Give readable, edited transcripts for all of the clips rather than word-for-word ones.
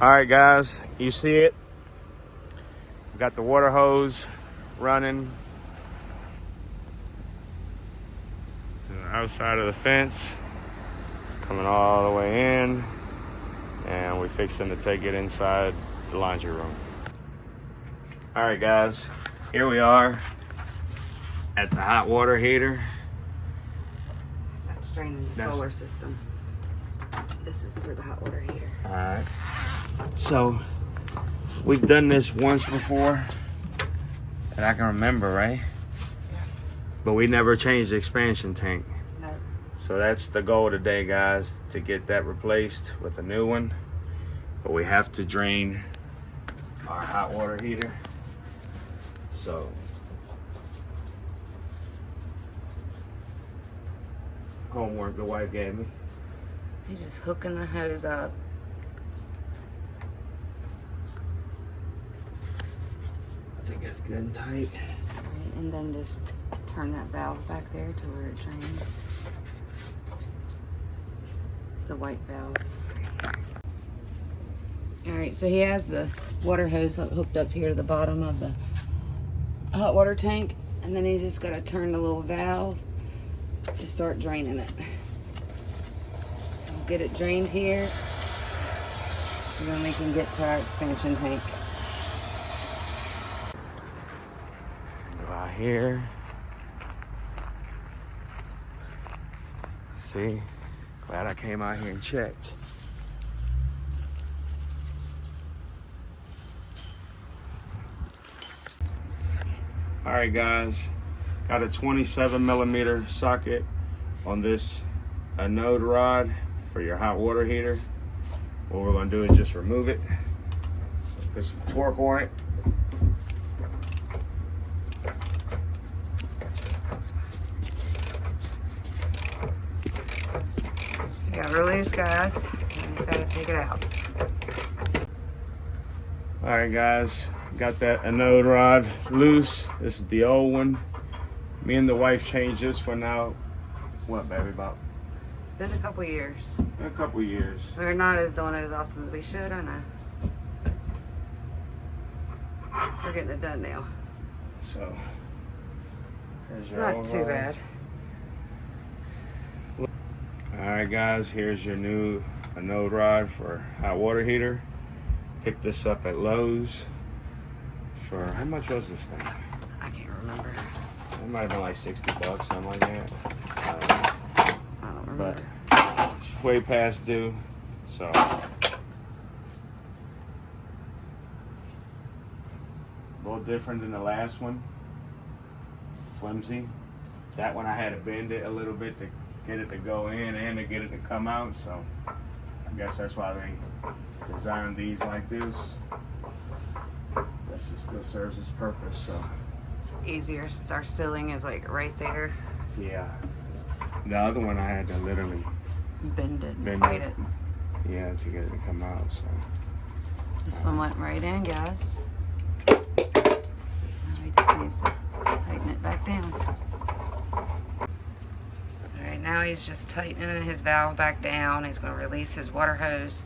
All right, guys, you see it. We got the water hose running to the outside of the fence. It's coming all the way in, and we're fixing to take it inside the laundry room. All right, guys, here we are at the hot water heater. That's draining the solar system. This is for the hot water heater. All right. So we've done this once before that I can remember, right? Yeah. But we never changed the expansion tank. No. So that's the goal today, guys, to get that replaced with a new one. But we have to drain our hot water heater. So homework the wife gave me. You're just hooking the hose up. I think that's good and tight. Right, and then just turn that valve back there to where it drains. It's the white valve. Alright, so he has the water hose hooked up here to the bottom of the hot water tank, and then he's just got to turn the little valve to start draining it. We'll get it drained here, so then we can get to our expansion tank. Go out here. See, glad I came out here and checked. All right, guys, got a 27 millimeter socket on this anode rod for your hot water heater. What we're gonna do is just remove it, put some torque on it. You got real loose, guys. You just gotta take it out. All right, guys, got that anode rod loose. This is the old one. Me and the wife changed this one out. What, baby, about It's been a couple years. a couple years. We're not doing it as often as we should, I know. We're getting it done now. So, here's your Not old too rod. bad. All right, guys, here's your new anode rod for hot water heater. Picked this up at Lowe's for, how much was this thing? I can't remember. It might have been like 60 bucks, something like that. I don't remember. But it's way past due, so. A little different than the last one. Flimsy. That one I had to bend it a little bit to get it to go in and to get it to come out, so I guess that's why they designed these like this. Guess it still serves its purpose, so. It's easier since our ceiling is like right there. Yeah. The other one I had to literally Bend it and Bend fight it. it. yeah, to get it to come out, so. This one went right in, guys. Now he just needs to tighten it back down. Alright, now he's just tightening his valve back down. He's going to release his water hose.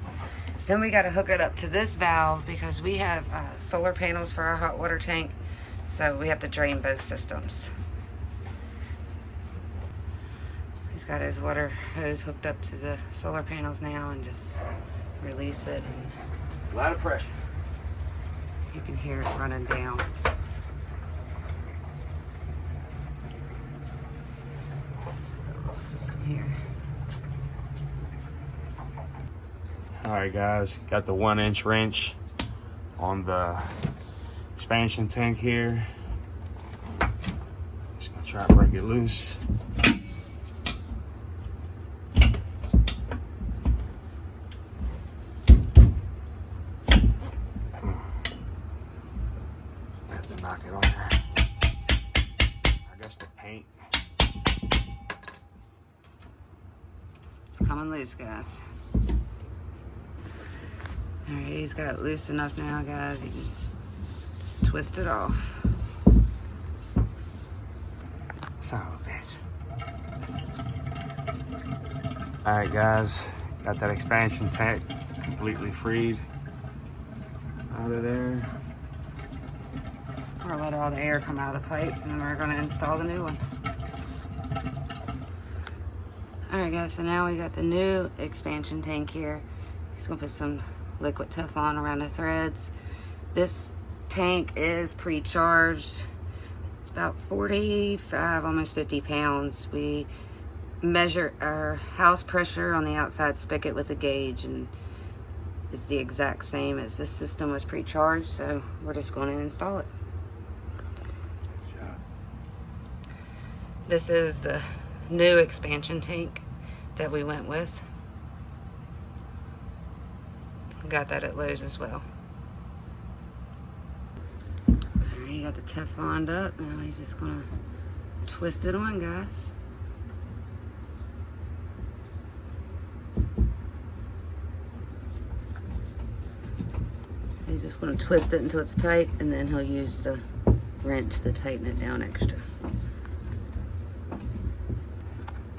Then we got to hook it up to this valve because we have solar panels for our hot water tank. So we have to drain both systems. He's got his water hose hooked up to the solar panels now and just release it. And A lot of pressure. you can hear it running down. Little system here. All right, guys, got the 1-inch wrench on the expansion tank here. Just gonna try to break it loose. Have to knock it on there. I guess the paint. It's coming loose, guys. Alright, he's got it loose enough now, guys. You can just twist it off. Son of a bitch. All right, guys, got that expansion tank completely freed. out of there. Or let all the air come out of the pipes, and then we're going to install the new one. Alright guys, so now we got the new expansion tank here. He's going to put some liquid Teflon around the threads. This tank is pre-charged. It's about 45, almost 50 pounds. We measure our house pressure on the outside spigot with a gauge, and it's the exact same as this system was pre-charged, so we're just going to install it. This is the new expansion tank that we went with. Got that at Lowe's as well. Alright, you got the Tefloned up. Now he's just gonna twist it on, guys. He's just gonna twist it until it's tight, and then he'll use the wrench to tighten it down extra.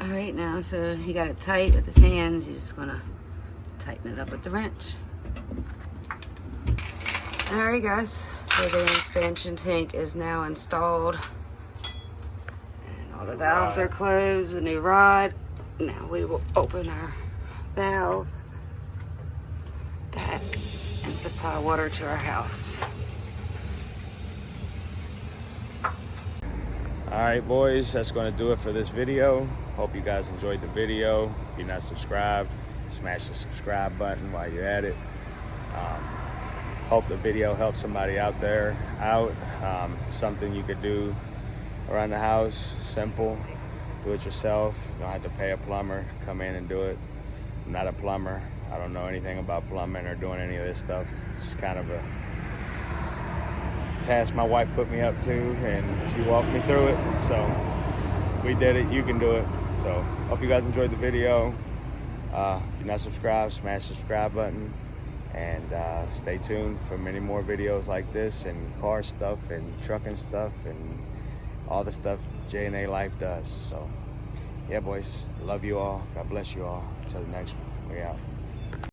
Alright, now so he got it tight with his hands. He's just gonna tighten it up with the wrench. Alright guys, so the expansion tank is now installed. And all the valves are closed, a new rod. Now we will open our valve back and supply water to our house. Alright boys, that's going to do it for this video. Hope you guys enjoyed the video. If you're not subscribed, smash the subscribe button while you're at it. Hope the video helps somebody out there out. Something you could do around the house, simple, do it yourself. You don't have to pay a plumber, come in and do it. I'm not a plumber. I don't know anything about plumbing or doing any of this stuff. It's just kind of a task my wife put me up to, and she walked me through it. So we did it, you can do it. So hope you guys enjoyed the video. If you're not subscribed, smash the subscribe button, and stay tuned for many more videos like this, and car stuff and trucking stuff and all the stuff J&A Life does. So yeah boys, love you all, God bless you all. Until the next one, we out.